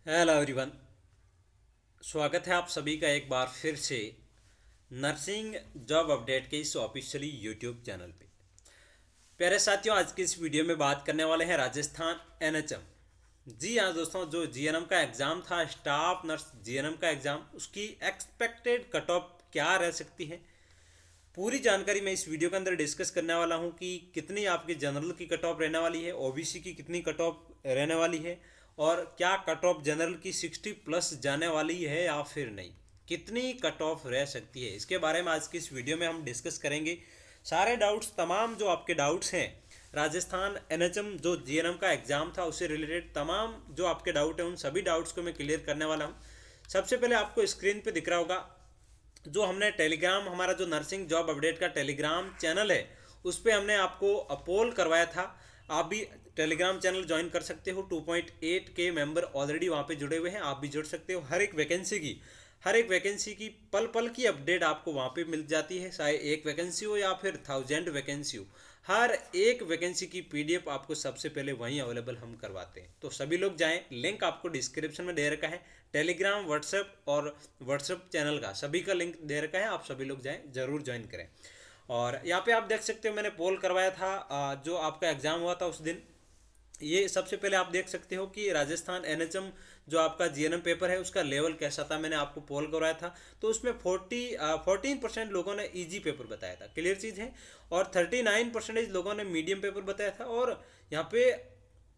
Hello everyone. स्वागत है आप सभी का एक बार फिर से नर्सिंग जॉब अपडेट के इस ऑफिशियली यूट्यूब चैनल पे। प्यारे साथियों, आज की इस वीडियो में बात करने वाले हैं राजस्थान एनएचएम। जी हाँ दोस्तों, जो जीएनएम का एग्ज़ाम था, स्टाफ नर्स जीएनएम का एग्ज़ाम, उसकी एक्सपेक्टेड कट ऑफ क्या रह सकती है, पूरी जानकारी मैं इस वीडियो के अंदर डिस्कस करने वाला हूँ कि कितनी आपकी जनरल की कट ऑफ रहने वाली है, ओबीसी की कितनी कट ऑफ रहने वाली है, और क्या कट ऑफ जनरल की 60 प्लस जाने वाली है या फिर नहीं, कितनी कट ऑफ रह सकती है, इसके बारे में आज की इस वीडियो में हम डिस्कस करेंगे। सारे डाउट्स, तमाम जो आपके डाउट्स हैं राजस्थान एनएचएम जो जीएनएम का एग्ज़ाम था उससे रिलेटेड, तमाम जो आपके डाउट हैं उन सभी डाउट्स को मैं क्लियर करने वाला हूँ। सबसे पहले आपको स्क्रीन पे दिख रहा होगा जो हमने टेलीग्राम, हमारा जो नर्सिंग जॉब अपडेट का टेलीग्राम चैनल है, उस पर हमने आपको पोल करवाया था। आप भी टेलीग्राम चैनल ज्वाइन कर सकते हो। 2.8 के मेंबर ऑलरेडी वहाँ पे जुड़े हुए हैं, आप भी जुड़ सकते हो। हर एक वैकेंसी की पल पल की अपडेट आपको वहाँ पे मिल जाती है, चाहे एक वैकेंसी हो या फिर 1000 वैकेंसी हो। हर एक वैकेंसी की पीडीएफ आपको सबसे पहले वहीं अवेलेबल हम करवाते हैं, तो सभी लोग जाएं। लिंक आपको डिस्क्रिप्शन में दे रखा है, टेलीग्राम, व्हाट्सएप और व्हाट्सएप चैनल का सभी का लिंक दे रखा है, आप सभी लोग जाएं, ज़रूर ज्वाइन करें। और यहाँ पे आप देख सकते हो मैंने पोल करवाया था जो आपका एग्ज़ाम हुआ था उस दिन। ये सबसे पहले आप देख सकते हो कि राजस्थान एनएचएम जो आपका जीएनएम पेपर है उसका लेवल कैसा था, मैंने आपको पोल करवाया था। तो उसमें 14% लोगों ने इजी पेपर बताया था, क्लियर चीज़ है, और 39% लोगों ने मीडियम पेपर बताया था, और यहाँ पे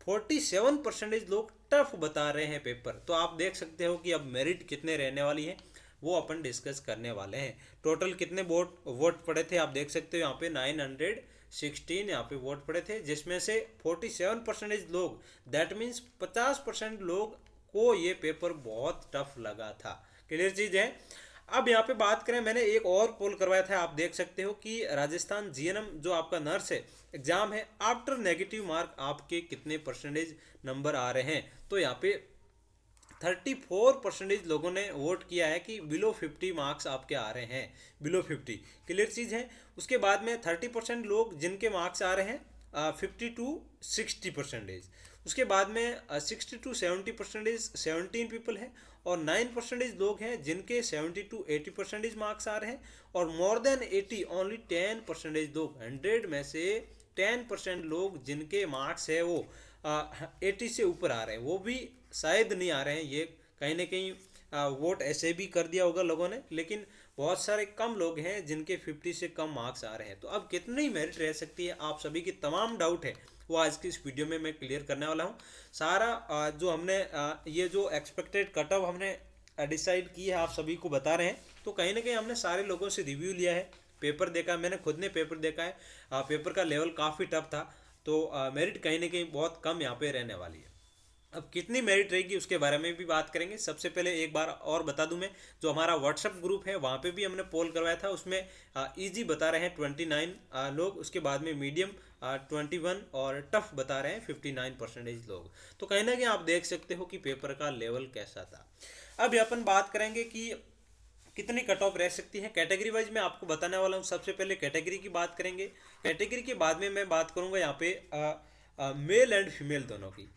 47% लोग टफ बता रहे हैं पेपर। तो आप देख सकते हो कि अब मेरिट कितने रहने वाली है वो अपन डिस्कस करने वाले हैं। टोटल कितने वोट पड़े थे आप देख सकते हो, यहाँ पे 916 यहाँ पे वोट पड़े थे, जिसमें से 47% लोग, दैट मीन्स 50% लोग को ये पेपर बहुत टफ लगा था, क्लियर चीज़ है। अब यहाँ पे बात करें, मैंने एक और पोल करवाया था, आप देख सकते हो कि राजस्थान जीएनएम जो आपका नर्स है एग्जाम है, आफ्टर नेगेटिव मार्क आपके कितने परसेंटेज नंबर आ रहे हैं। तो यहाँ पे 34% लोगों ने वोट किया है कि बिलो 50 मार्क्स आपके आ रहे हैं, बिलो 50, क्लियर चीज़ है। उसके बाद में 30% लोग जिनके मार्क्स आ रहे हैं 50 to 60%। उसके बाद में 60 to 70% 17 पीपल हैं, और 9% लोग हैं जिनके 70 to 80% मार्क्स आ रहे हैं, और मोर देन 80 ओनली 10% लोग, 100 में से 10% लोग जिनके मार्क्स है वो 80 से ऊपर आ रहे हैं, वो भी शायद नहीं आ रहे हैं। ये कहीं ना कहीं वोट ऐसे भी कर दिया होगा लोगों ने, लेकिन बहुत सारे कम लोग हैं जिनके 50 से कम मार्क्स आ रहे हैं। तो अब कितनी मेरिट रह सकती है, आप सभी की तमाम डाउट है वो आज की इस वीडियो में मैं क्लियर करने वाला हूँ। सारा जो हमने ये जो एक्सपेक्टेड कट ऑफ हमने डिसाइड की है आप सभी को बता रहे हैं। तो कहीं ना कहीं हमने सारे लोगों से रिव्यू लिया है, पेपर देखा, मैंने खुद ने पेपर देखा है, पेपर का लेवल काफ़ी टफ था। तो मेरिट कहीं ना कहीं बहुत कम यहाँ पे रहने वाली है। अब कितनी मेरिट रहेगी उसके बारे में भी बात करेंगे। सबसे पहले एक बार और बता दूं मैं, जो हमारा व्हाट्सएप ग्रुप है वहाँ पे भी हमने पोल करवाया था, उसमें इजी बता रहे हैं 29 लोग, उसके बाद में मीडियम 21, और टफ बता रहे हैं 59% लोग। तो कहीं ना कहीं आप देख सकते हो कि पेपर का लेवल कैसा था। अब अपन बात करेंगे कि कितनी कट ऑफ रह सकती है। कैटेगरी वाइज मैं आपको बताने वाला हूँ। सबसे पहले कैटेगरी की बात करेंगे, कैटेगरी के बाद में मैं बात करूँगा यहाँ पे मेल एंड फीमेल दोनों की।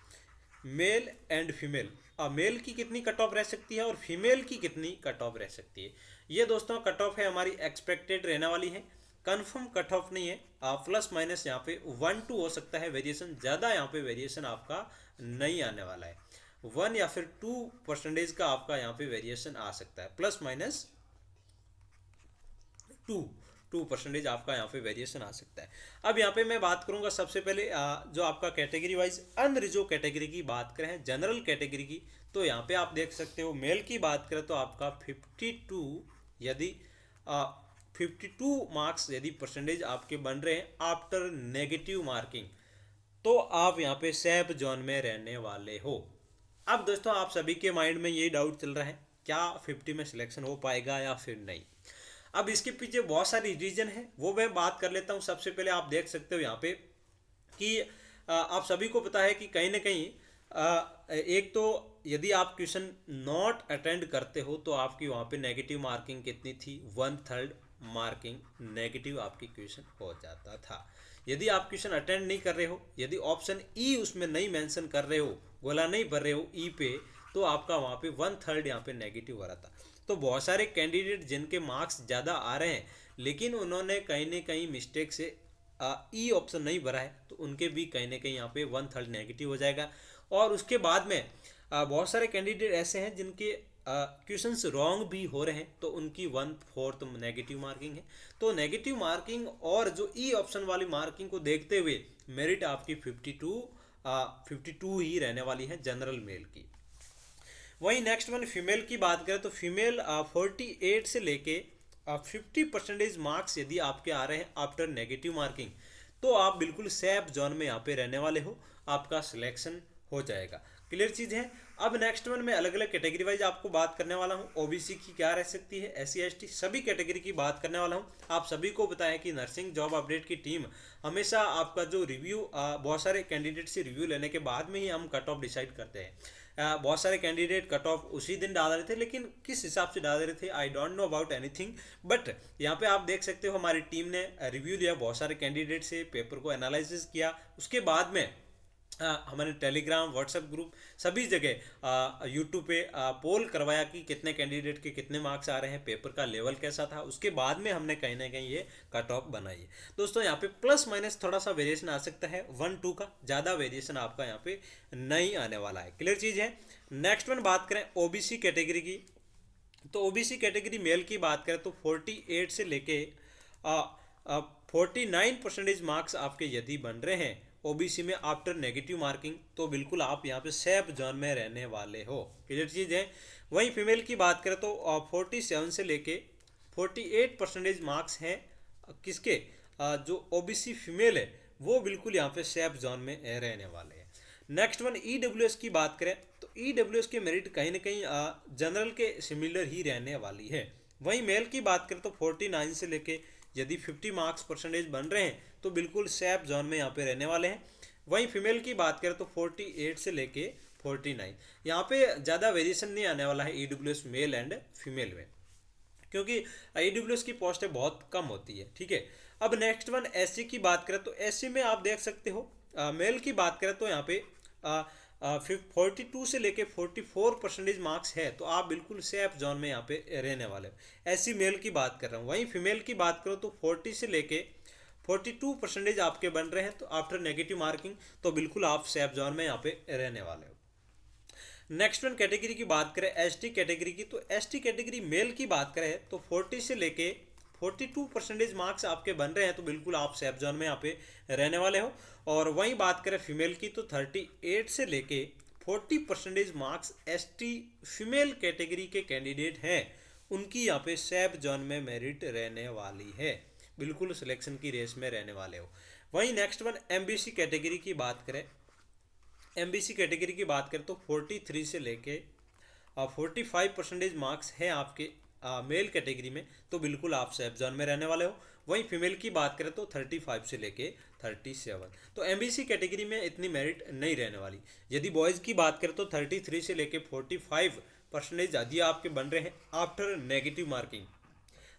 मेल एंड फीमेल, मेल की कितनी कट ऑफ रह सकती है और फीमेल की कितनी कट ऑफ रह सकती है, ये दोस्तों कट ऑफ है हमारी एक्सपेक्टेड रहने वाली है। कंफर्म कट ऑफ नहीं है, प्लस माइनस यहाँ पे 1-2 हो सकता है वेरिएशन, ज़्यादा यहाँ पे वेरिएशन आपका नहीं आने वाला है। 1 या फिर 2% का आपका यहाँ पे वेरिएशन आ सकता है, प्लस माइनस 2% आपका यहाँ पे वेरिएशन आ सकता है। अब यहाँ पे मैं बात करूँगा सबसे पहले जो आपका कैटेगरी वाइज अनरिजर्व कैटेगरी की बात करें, जनरल कैटेगरी की, तो यहाँ पे आप देख सकते हो मेल की बात करें तो आपका 52, यदि 52 मार्क्स यदि परसेंटेज आपके बन रहे हैं आफ्टर नेगेटिव मार्किंग, तो आप यहाँ पे सेफ जोन में रहने वाले हो। अब दोस्तों आप सभी के माइंड में यही डाउट चल रहा है, क्या 50 में सिलेक्शन हो पाएगा या फिर नहीं। अब इसके पीछे बहुत सारी रीजन है, वो मैं बात कर लेता हूँ। सबसे पहले आप देख सकते हो यहाँ पे कि आप सभी को पता है कि कहीं ना कहीं एक तो यदि आप क्वेश्चन नॉट अटेंड करते हो तो आपकी वहाँ पे नेगेटिव मार्किंग कितनी थी, 1/3 मार्किंग नेगेटिव आपकी क्वेश्चन हो जाता था। यदि आप क्वेश्चन अटेंड नहीं कर रहे हो, यदि ऑप्शन ई उसमें नहीं मेंशन कर रहे हो, गोला नहीं भर रहे हो ई पे, तो आपका वहाँ पे 1/3 यहाँ पे नेगेटिव हो रहा था। तो बहुत सारे कैंडिडेट जिनके मार्क्स ज़्यादा आ रहे हैं लेकिन उन्होंने कहीं ना कहीं मिस्टेक से ई ऑप्शन नहीं भरा है, तो उनके भी कहीं ना कहीं यहाँ पे 1/3 नेगेटिव हो जाएगा। और उसके बाद में बहुत सारे कैंडिडेट ऐसे हैं जिनके क्वेश्चंस रॉन्ग भी हो रहे हैं, तो उनकी 1/4 नेगेटिव मार्किंग है। तो नेगेटिव मार्किंग और जो ई ऑप्शन वाली मार्किंग को देखते हुए मेरिट आपकी 52 ही रहने वाली है जनरल मेल की। वहीं नेक्स्ट वन फीमेल की बात करें तो फीमेल 48 से लेके 50% मार्क्स यदि आपके आ रहे हैं आफ्टर नेगेटिव मार्किंग, तो आप बिल्कुल सेफ जोन में यहाँ पे रहने वाले हो, आपका सिलेक्शन हो जाएगा। क्लियर चीज़ है। अब नेक्स्ट वन में अलग अलग कैटेगरी वाइज आपको बात करने वाला हूँ। ओबीसी की क्या रह सकती है, एससी एसटी सभी कैटेगरी की बात करने वाला हूँ। आप सभी को बताएं कि नर्सिंग जॉब अपडेट की टीम हमेशा आपका जो रिव्यू बहुत सारे कैंडिडेट से रिव्यू लेने के बाद में ही हम कट ऑफ डिसाइड करते हैं। बहुत सारे कैंडिडेट कट ऑफ उसी दिन डाल रहे थे, लेकिन किस हिसाब से डाल रहे थे I don't know about anything, but यहाँ पे आप देख सकते हो हमारी टीम ने रिव्यू लिया बहुत सारे कैंडिडेट से, पेपर को एनालिसिस किया, उसके बाद में हमारे टेलीग्राम व्हाट्सएप ग्रुप सभी जगह यूट्यूब पे पोल करवाया कि कितने कैंडिडेट के कितने मार्क्स आ रहे हैं, पेपर का लेवल कैसा था, उसके बाद में हमने कहीं ना कहीं ये कट ऑफ बनाई है। दोस्तों यहाँ पे प्लस माइनस थोड़ा सा वेरिएशन आ सकता है 1-2 का, ज़्यादा वेरिएशन आपका यहाँ पे नहीं आने वाला है। क्लियर चीज़ है। नेक्स्ट वन बात करें ओबीसी कैटेगरी की, तो ओबीसी कैटेगरी मेल की बात करें तो 48 से लेके 49% मार्क्स आपके यदि बन रहे हैं ओबीसी में आफ्टर नेगेटिव मार्किंग, तो बिल्कुल आप यहाँ पे सेफ जोन में रहने वाले हो। क्लियर चीज़ है। वहीं फीमेल की बात करें तो 47 से लेके 48% मार्क्स हैं किसके, जो ओबीसी फीमेल है वो बिल्कुल यहाँ पे सेफ जोन में रहने वाले हैं। नेक्स्ट वन ईडब्ल्यूएस की बात करें तो ईडब्ल्यूएस के मेरिट कहीं ना कहीं जनरल के सिमिलर ही रहने वाली है। वहीं मेल की बात करें तो 49 से लेके यदि 50 मार्क्स परसेंटेज बन रहे हैं तो बिल्कुल सेफ जोन में यहाँ पे रहने वाले हैं। वहीं फीमेल की बात करें तो 48 से लेके 49, यहाँ पे ज़्यादा वेरिएशन नहीं आने वाला है ईडब्ल्यूएस मेल एंड फीमेल में, क्योंकि ईडब्ल्यूएस की पोस्टें बहुत कम होती है। ठीक है। अब नेक्स्ट वन एससी की बात करें तो एससी में आप देख सकते हो मेल की बात करें तो यहाँ पे 42 से लेके 44% मार्क्स है, तो आप बिल्कुल सेफ जोन में यहाँ पे रहने वाले हो। ऐसी मेल की बात कर रहा हूँ। वहीं फीमेल की बात करो तो 40 से लेके 42% आपके बन रहे हैं, तो आफ्टर नेगेटिव मार्किंग तो बिल्कुल आप सेफ जोन में यहाँ पे रहने वाले हो। नेक्स्ट वन कैटेगरी की बात करें एसटी कैटेगरी की, तो एसटी कैटेगरी मेल की बात करें तो 40 से लेके 42% मार्क्स आपके बन रहे हैं, तो बिल्कुल आप सेफ जोन में यहाँ पे रहने वाले हो। और वहीं बात करें फीमेल की तो 38 से लेके 40% मार्क्स एसटी फीमेल कैटेगरी के कैंडिडेट हैं, उनकी यहाँ पे सेफ जोन में मेरिट रहने वाली है, बिल्कुल सिलेक्शन की रेस में रहने वाले हो। वहीं नेक्स्ट वन एमबीसी कैटेगरी की बात करें, एमबीसी कैटेगरी की बात करें तो 43 से लेके 45% मार्क्स हैं आपके मेल कैटेगरी में, तो बिल्कुल आप सेफ जोन में रहने वाले हो। वहीं फीमेल की बात करें तो 35 से लेके 37, तो एमबीसी कैटेगरी में इतनी मेरिट नहीं रहने वाली। यदि बॉयज़ की बात करें तो 33 से लेके 45% यदि आपके बन रहे हैं after negative marking,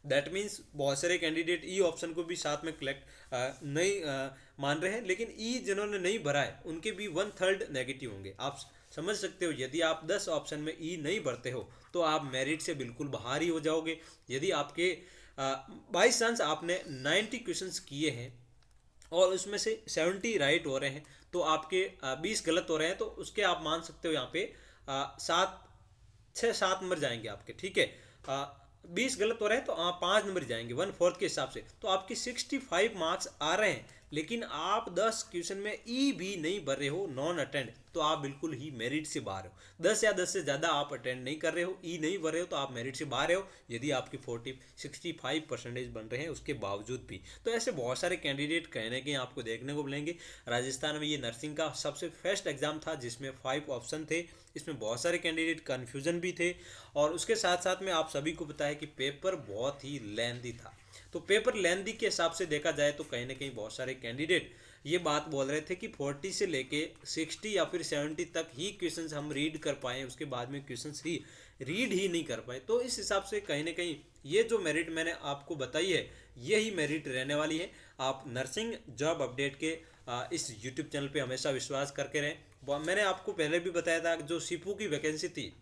that means बहुत सारे कैंडिडेट ई ऑप्शन को भी साथ में कलेक्ट नहीं मान रहे हैं, लेकिन ई जिन्होंने नहीं भरा है उनके भी 1/3 नेगेटिव होंगे। आप समझ सकते हो यदि आप 10 ऑप्शन में ई नहीं भरते हो तो आप मेरिट से बिल्कुल बाहर ही हो जाओगे। यदि आपके बाई चांस आपने 90 क्वेश्चंस किए हैं और उसमें से 70 राइट हो रहे हैं, तो आपके 20 गलत हो रहे हैं, तो उसके आप मान सकते हो यहाँ पे 7 नंबर जाएंगे आपके। ठीक है। 20 गलत हो रहे हैं तो आप 5 नंबर जाएंगे 1/4 के हिसाब से, तो आपके 65 मार्क्स आ रहे हैं, लेकिन आप 10 क्वेश्चन में ई भी नहीं भर रहे हो, नॉन अटेंड, तो आप बिल्कुल ही मेरिट से बाहर हो। 10 या 10 से ज़्यादा आप अटेंड नहीं कर रहे हो, ई नहीं भर रहे हो, तो आप मेरिट से बाहर हो, यदि आपकी 65% बन रहे हैं उसके बावजूद भी। तो ऐसे बहुत सारे कैंडिडेट कहने के आपको देखने को मिलेंगे। राजस्थान में ये नर्सिंग का सबसे फर्स्ट एग्जाम था जिसमें 5 ऑप्शन थे, इसमें बहुत सारे कैंडिडेट कन्फ्यूजन भी थे, और उसके साथ साथ में आप सभी को पता है कि पेपर बहुत ही लेंथी था। तो पेपर लेंथी के हिसाब से देखा जाए तो कहीं ना कहीं बहुत सारे कैंडिडेट ये बात बोल रहे थे कि 40 से लेके 60 या फिर 70 तक ही क्वेश्चंस हम रीड कर पाए, उसके बाद में क्वेश्चंस ही रीड ही नहीं कर पाए। तो इस हिसाब से कहीं ना कहीं ये जो मेरिट मैंने आपको बताई है यही मेरिट रहने वाली है। आप नर्सिंग जॉब अपडेट के इस यूट्यूब चैनल पे हमेशा विश्वास करके रहें। मैंने आपको पहले भी बताया था जो सीपू की वैकेंसी थी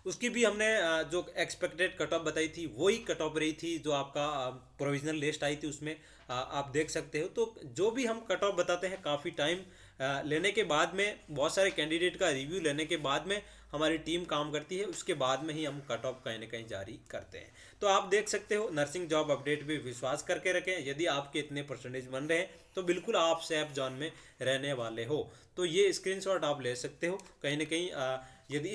उसकी भी हमने जो एक्सपेक्टेड कट ऑफ बताई थी वही कट ऑफ रही थी जो आपका प्रोविजनल लिस्ट आई थी उसमें आप देख सकते हो। तो जो भी हम कट ऑफ बताते हैं काफ़ी टाइम लेने के बाद में, बहुत सारे कैंडिडेट का रिव्यू लेने के बाद में हमारी टीम काम करती है, उसके बाद में ही हम कट ऑफ कहीं ना कहीं जारी करते हैं। तो आप देख सकते हो नर्सिंग जॉब अपडेट पे विश्वास करके रखें। यदि आपके इतने परसेंटेज बन रहे हैं तो बिल्कुल आप सेफ जोन में रहने वाले हो। तो ये स्क्रीनशॉट आप ले सकते हो। कहीं ना कहीं यदि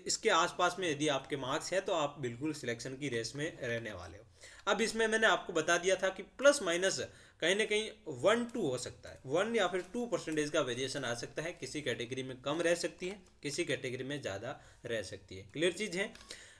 इसके आसपास में यदि आपके मार्क्स हैं तो आप बिल्कुल सिलेक्शन की रेस में रहने वाले हो। अब इसमें मैंने आपको बता दिया था कि प्लस माइनस कहीं ना कहीं 1-2 हो सकता है, 1 या फिर 2% का वेरिएशन आ सकता है। किसी कैटेगरी में कम रह सकती है, किसी कैटेगरी में ज़्यादा रह सकती है। क्लियर चीज़ है।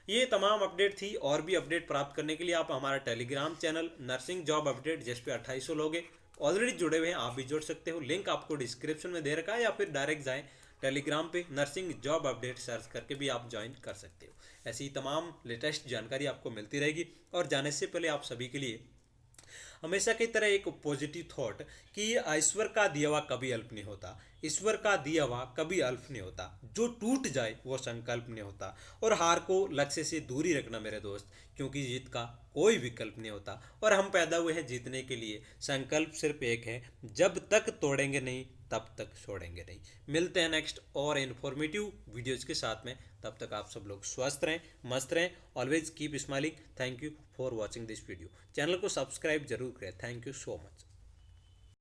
ये तमाम अपडेट थी। और भी अपडेट प्राप्त करने के लिए आप हमारा Telegram channel nursing job update, जिस पे 2800 लोग ऑलरेडी जुड़े हुए हैं, आप भी जुड़ सकते हो। लिंक आपको डिस्क्रिप्शन में दे रखा है, या फिर डायरेक्ट जाएं टेलीग्राम पे, नर्सिंग जॉब अपडेट सर्च करके भी आप ज्वाइन कर सकते हो। ऐसी तमाम लेटेस्ट जानकारी आपको मिलती रहेगी। और जाने से पहले आप सभी के लिए हमेशा की तरह एक पॉजिटिव थॉट कि ईश्वर का दिया हुआ कभी अल्प नहीं होता, ईश्वर का दिया हुआ कभी अल्प नहीं होता, जो टूट जाए वो संकल्प नहीं होता। और हार को लक्ष्य से दूरी रखना मेरे दोस्त, क्योंकि जीत का कोई विकल्प नहीं होता। और हम पैदा हुए हैं जीतने के लिए। संकल्प सिर्फ एक है, जब तक तोड़ेंगे नहीं तब तक छोड़ेंगे नहीं। मिलते हैं नेक्स्ट और इन्फॉर्मेटिव वीडियोज़ के साथ में। तब तक आप सब लोग स्वस्थ रहें, मस्त रहें। Always keep smiling. Thank you for watching this video. Channel को सब्सक्राइब जरूर करें। Thank you so much.